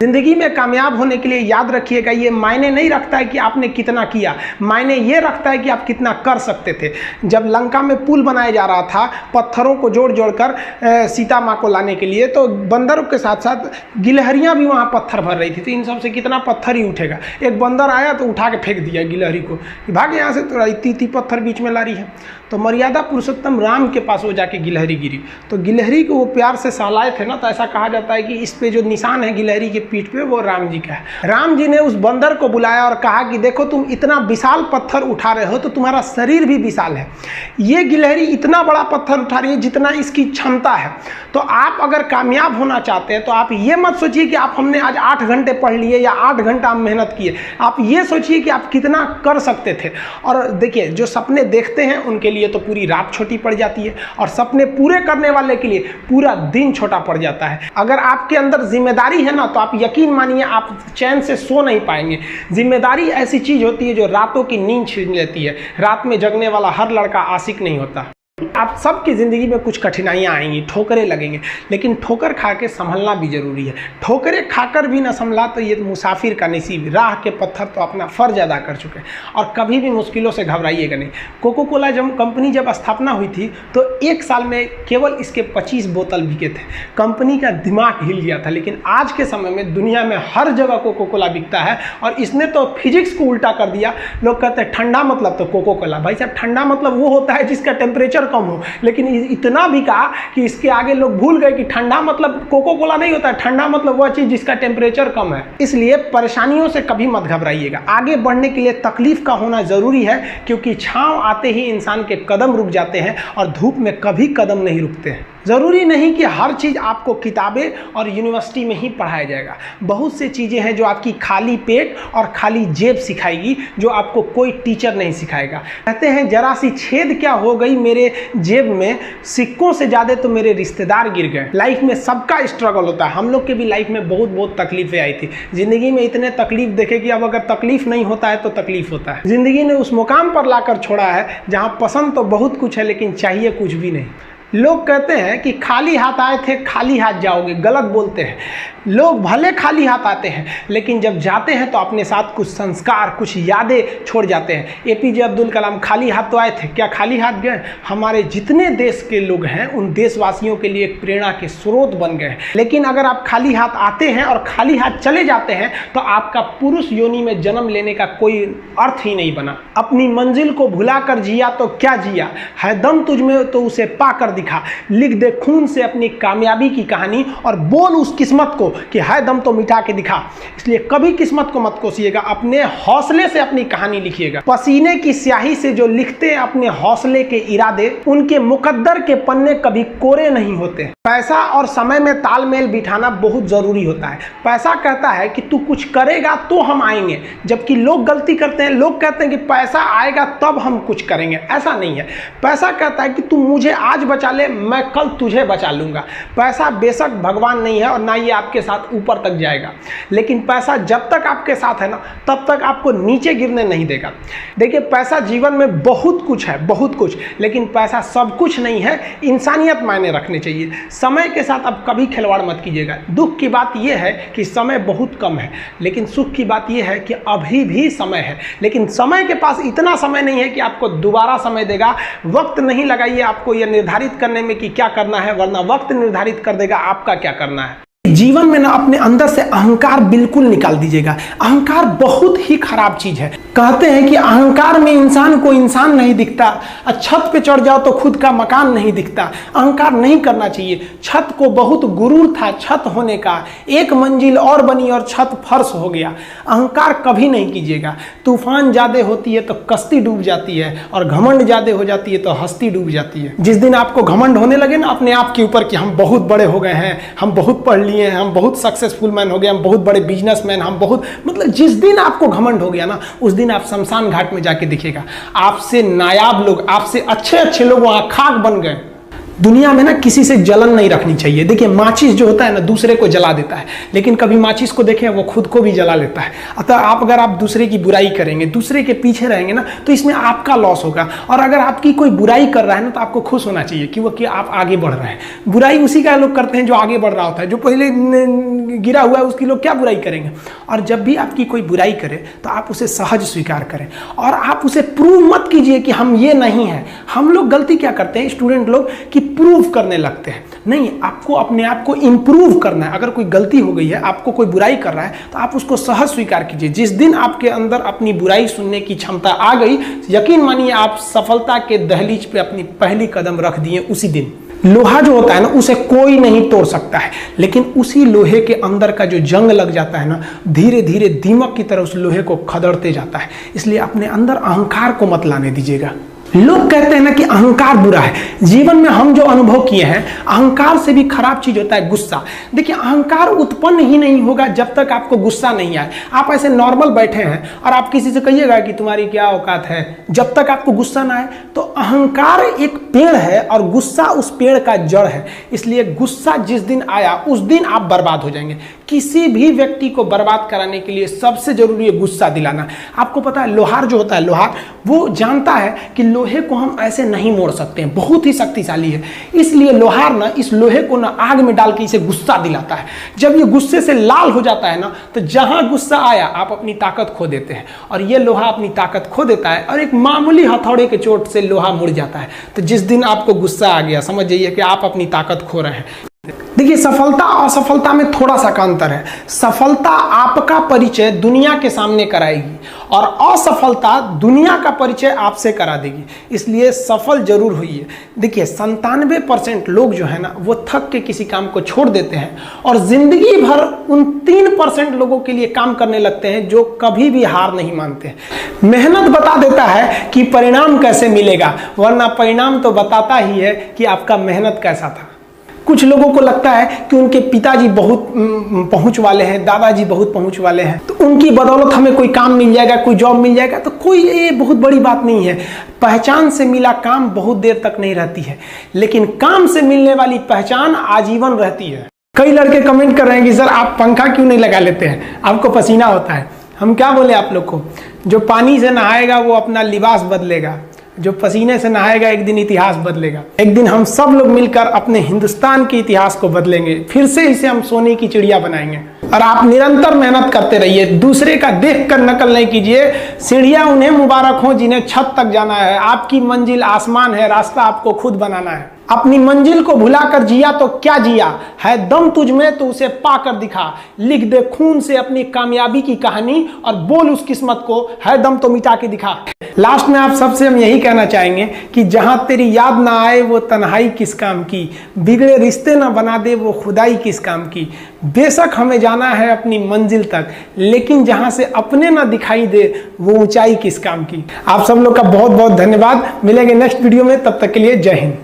जिंदगी में कामयाब होने के लिए याद रखिएगा, ये मायने नहीं रखता है कि आपने कितना किया, मायने ये रखता है कि आप कितना कर सकते थे। जब लंका में पुल बनाया जा रहा था पत्थरों को जोड़ जोड़कर सीता माँ को लाने के लिए, तो बंदरों के साथ साथ गिलहरियाँ भी वहाँ पत्थर भर रही थी। तो इन सबसे कितना पत्थर ही उठेगा। एक बंदर आया तो उठा के फेंक दिया गिलहरी को, भाग यहाँ से, तो इतनी पत्थर बीच में ला रही है। तो मर्यादा पुरुषोत्तम राम के पास वो जाके गिलहरी गिरी, तो गिलहरी को वो प्यार से सहलाए थे ना, तो ऐसा कहा जाता है कि इस पे जो निशान है गिलहरी के पीठ पे वो राम जी का है। राम जी ने उस बंदर को बुलाया और कहा कि देखो तुम इतना विशाल पत्थर उठा रहे हो तो तुम्हारा शरीर भी विशाल है, ये गिलहरी इतना बड़ा पत्थर उठा रही है जितना इसकी क्षमता है। तो आप अगर कामयाब होना चाहते हैं तो आप ये मत सोचिए कि आप हमने आज 8 घंटे पढ़ लिए या 8 घंटा हम मेहनत किए, आप ये सोचिए कि आप कितना कर सकते थे। और देखिए जो सपने देखते हैं उनके लिए तो पूरी रात छोटी पड़ जाती है, और सपने पूरे करने वाले के लिए पूरा दिन छोटा पड़ जाता है। अगर आपके अंदर जिम्मेदारी है ना, तो आप यकीन मानिए आप चैन से सो नहीं पाएंगे। जिम्मेदारी ऐसी चीज होती है जो रातों की नींद छीन लेती है। रात में जगने वाला हर लड़का आशिक नहीं होता। आप सबकी ज़िंदगी में कुछ कठिनाइयाँ आएंगी, ठोकरें लगेंगे, लेकिन ठोकर खा के संभलना भी जरूरी है। ठोकरें खाकर भी ना संभला तो ये मुसाफिर का नसीब, राह के पत्थर तो अपना फ़र्ज अदा कर चुके हैं। और कभी भी मुश्किलों से घबराइएगा नहीं। कोको कोला कंपनी जब स्थापना हुई थी तो 1 साल में केवल इसके 25 बोतल बिके थे। कंपनी का दिमाग हिल गया था। लेकिन आज के समय में दुनिया में हर जगह कोको कोला बिकता है, और इसने तो फिजिक्स को उल्टा कर दिया। लोग कहते हैं ठंडा मतलब तो कोको कोला। भाई साहब, ठंडा मतलब वो होता है जिसका टेम्परेचर कम हो, लेकिन इतना भी कहा कि इसके आगे लोग भूल गए कि ठंडा मतलब कोको कोला नहीं होता है, ठंडा मतलब वह चीज जिसका टेम्परेचर कम है। इसलिए परेशानियों से कभी मत घबराइएगा। आगे बढ़ने के लिए तकलीफ का होना जरूरी है, क्योंकि छांव आते ही इंसान के कदम रुक जाते हैं और धूप में कभी कदम नहीं रुकते हैं। ज़रूरी नहीं कि हर चीज़ आपको किताबें और यूनिवर्सिटी में ही पढ़ाया जाएगा। बहुत से चीज़ें हैं जो आपकी खाली पेट और खाली जेब सिखाएगी, जो आपको कोई टीचर नहीं सिखाएगा। कहते हैं जरा सी छेद क्या हो गई मेरे जेब में, सिक्कों से ज़्यादा तो मेरे रिश्तेदार गिर गए। लाइफ में सबका स्ट्रगल होता है। हम लोग के भी लाइफ में बहुत तकलीफें आई थी। ज़िंदगी में इतने तकलीफ देखे कि अब अगर तकलीफ नहीं होता है तो तकलीफ होता है। ज़िंदगी ने उस मुकाम पर लाकर छोड़ा है जहाँ पसंद तो बहुत कुछ है लेकिन चाहिए कुछ भी नहीं। लोग कहते हैं कि खाली हाथ आए थे खाली हाथ जाओगे, गलत बोलते हैं। लोग भले खाली हाथ आते हैं लेकिन जब जाते हैं तो अपने साथ कुछ संस्कार, कुछ यादें छोड़ जाते हैं। एपीजे अब्दुल कलाम खाली हाथ तो आए थे, क्या खाली हाथ गए? हमारे जितने देश के लोग हैं उन देशवासियों के लिए एक प्रेरणा के स्रोत बन गए हैं। लेकिन अगर आप खाली हाथ आते हैं और खाली हाथ चले जाते हैं तो आपका पुरुष योनि में जन्म लेने का कोई अर्थ ही नहीं बना। अपनी मंजिल को भुलाकर जिया तो क्या जिया, है दम तुझ में तो उसे पाकर दिखा। लिख दे खून से अपनी कामयाबी की कहानी और बोल उस किस्मत को कि है दम तो मिटा के दिखा। इसलिए कभी किस्मत को मत कोसिएगा, अपने हौसले से अपनी कहानी लिखिएगा। पसीने की स्याही से जो लिखते हैं अपने हौसले के इरादे, उनके मुकद्दर के पन्ने कभी कोरे नहीं होते। पैसा और समय में तालमेल बिठाना बहुत जरूरी होता है। पैसा कहता है कि तू कुछ करेगा तो हम आएंगे, जबकि लोग गलती करते हैं। लोग कहते हैं कि पैसा आएगा तब हम कुछ करेंगे। ऐसा नहीं है। पैसा कहता है कि तू मुझे आज बचा ले, मैं कल तुझे बचा लूंगा। पैसा बेशक भगवान नहीं है और ना ये आपके साथ ऊपर तक जाएगा, लेकिन पैसा जब तक आपके साथ है ना तब तक आपको नीचे गिरने नहीं देगा। देखिए पैसा जीवन में बहुत कुछ है, बहुत कुछ, लेकिन पैसा सब कुछ नहीं है। इंसानियत मायने रखने चाहिए। समय के साथ अब कभी खिलवाड़ मत कीजिएगा। दुख की बात यह है कि समय बहुत कम है, लेकिन सुख की बात यह है कि अभी भी समय है। लेकिन समय के पास इतना समय नहीं है कि आपको दोबारा समय देगा। वक्त नहीं लगाइए आपको यह निर्धारित करने में कि क्या करना है, वरना वक्त निर्धारित कर देगा आपका क्या करना है। जीवन में ना अपने अंदर से अहंकार बिल्कुल निकाल दीजिएगा। अहंकार बहुत ही खराब चीज है। कहते हैं कि अहंकार में इंसान को इंसान नहीं दिखता, छत पे चढ़ जाओ तो खुद का मकान नहीं दिखता। अहंकार नहीं करना चाहिए। छत को बहुत गुरूर था छत होने का, एक मंजिल और बनी और छत फर्श हो गया। अहंकार कभी नहीं कीजिएगा। तूफान ज्यादा होती है तो कश्ती डूब जाती है, और घमंड ज्यादा हो जाती है तो हस्ती डूब जाती है। जिस दिन आपको घमंड होने लगे ना अपने आप के ऊपर कि हम बहुत बड़े हो गए हैं, हम बहुत पढ़ लिए, हम बहुत सक्सेसफुल मैन हो गए, हम बहुत बड़े बिजनेसमैन, हम बहुत, मतलब जिस दिन आपको घमंड हो गया ना उस दिन आप शमशान घाट में जाके दिखेगा आपसे नायाब लोग, आपसे अच्छे अच्छे लोग वहां खाक बन गए। दुनिया में ना किसी से जलन नहीं रखनी चाहिए। देखिए माचिस जो होता है ना दूसरे को जला देता है, लेकिन कभी माचिस को देखें वो खुद को भी जला लेता है। अतः अगर आप दूसरे की बुराई करेंगे, दूसरे के पीछे रहेंगे ना, तो इसमें आपका लॉस होगा। और अगर आपकी कोई बुराई कर रहा है ना तो आपको खुश होना चाहिए कि आप आगे बढ़ रहे हैं। बुराई उसी का लोग करते हैं जो आगे बढ़ रहा होता है, जो पहले गिरा हुआ है उसकी लोग क्या बुराई करेंगे। और जब भी आपकी कोई बुराई करे तो आप उसे सहज स्वीकार करें और आप उसे प्रूव मत कीजिए कि हम ये नहीं है। हम लोग गलती क्या करते हैं स्टूडेंट लोग कि प्रूव करने लगते हैं। नहीं, आपको अपने आप को इंप्रूव करना है। अगर कोई गलती हो गई है, आपको कोई बुराई कर रहा है, तो आप उसको सहज स्वीकार कीजिए। जिस दिन आपके अंदर अपनी बुराई सुनने की क्षमता आ गई, यकीन मानिए आप सफलता के दहलीज पे अपनी पहली कदम रख दिए उसी दिन। लोहा जो होता है ना उसे कोई नहीं तोड़ सकता है, लेकिन उसी लोहे के अंदर का जो जंग लग जाता है ना, धीरे धीरे दीमक की तरह उस लोहे को खदड़ते जाता है। इसलिए अपने अंदर अहंकार को मत लाने दीजिएगा। लोग कहते हैं ना कि अहंकार बुरा है। जीवन में हम जो अनुभव किए हैं, अहंकार से भी खराब चीज होता है गुस्सा। देखिए अहंकार उत्पन्न ही नहीं होगा जब तक आपको गुस्सा नहीं आए। आप ऐसे नॉर्मल बैठे हैं और आप किसी से कहिएगा कि तुम्हारी क्या औकात है, जब तक आपको गुस्सा ना आए। तो अहंकार एक पेड़ है और गुस्सा उस पेड़ का जड़ है। इसलिए गुस्सा जिस दिन आया उस दिन आप बर्बाद हो जाएंगे। किसी भी व्यक्ति को बर्बाद कराने के लिए सबसे जरूरी है गुस्सा दिलाना। आपको पता है लोहार जो होता है, लोहार वो जानता है कि लोहे को हम ऐसे नहीं मोड़ सकते हैं, बहुत ही शक्तिशाली है। इसलिए लोहार ना इस लोहे को ना आग में डाल के इसे गुस्सा दिलाता है। जब ये गुस्से से लाल हो जाता है ना, तो जहां गुस्सा आया आप अपनी ताकत खो देते हैं। और ये लोहा अपनी ताकत खो देता है और एक मामूली हथौड़े के चोट से लोहा मुड़ जाता है। तो जिस दिन आपको गुस्सा आ गया, समझ जाइए कि आप अपनी ताकत खो रहे हैं। देखिए सफलता और असफलता में थोड़ा सा का अंतर है। सफलता आपका परिचय दुनिया के सामने कराएगी और असफलता दुनिया का परिचय आपसे करा देगी। इसलिए सफल जरूर होइए। देखिए 97% लोग जो है ना वो थक के किसी काम को छोड़ देते हैं और जिंदगी भर उन 3% लोगों के लिए काम करने लगते हैं जो कभी भी हार नहीं मानते। मेहनत बता देता है कि परिणाम कैसे मिलेगा, वरना परिणाम तो बताता ही है कि आपका मेहनत कैसा था। कुछ लोगों को लगता है कि उनके पिताजी बहुत पहुंच वाले हैं, दादाजी बहुत पहुंच वाले हैं, तो उनकी बदौलत हमें कोई काम मिल जाएगा, कोई जॉब मिल जाएगा। तो कोई ये बहुत बड़ी बात नहीं है। पहचान से मिला काम बहुत देर तक नहीं रहती है, लेकिन काम से मिलने वाली पहचान आजीवन रहती है। कई लड़के कमेंट कर रहे हैं कि सर आप पंखा क्यों नहीं लगा लेते हैं, आपको पसीना होता है। हम क्या बोले आप लोग को, जो पानी से नहाएगा वो अपना लिबास बदलेगा, जो पसीने से नहाएगा एक दिन इतिहास बदलेगा। एक दिन हम सब लोग मिलकर अपने हिंदुस्तान के इतिहास को बदलेंगे, फिर से इसे हम सोने की चिड़िया बनाएंगे। और आप निरंतर मेहनत करते रहिए, दूसरे का देख कर नकल नहीं कीजिए। सीढ़ियां उन्हें मुबारक हो जिन्हें छत तक जाना है। आपकी मंजिल आसमान है, रास्ता आपको खुद बनाना है। अपनी मंजिल को भुलाकर जिया तो क्या जिया है, दम तुझ में तो उसे पाकर दिखा। लिख दे खून से अपनी कामयाबी की कहानी और बोल उस किस्मत को, है दम तो मिटा के दिखा। लास्ट में आप सबसे हम यही कहना चाहेंगे कि जहां तेरी याद ना आए वो तन्हाई किस काम की, बिगड़े रिश्ते ना बना दे वो खुदाई किस काम की। बेशक हमें जाना है अपनी मंजिल तक, लेकिन जहां से अपने ना दिखाई दे वो ऊंचाई किस काम की। आप सब लोग का बहुत बहुत धन्यवाद। मिलेंगे नेक्स्ट वीडियो में, तब तक के लिए जय हिंद।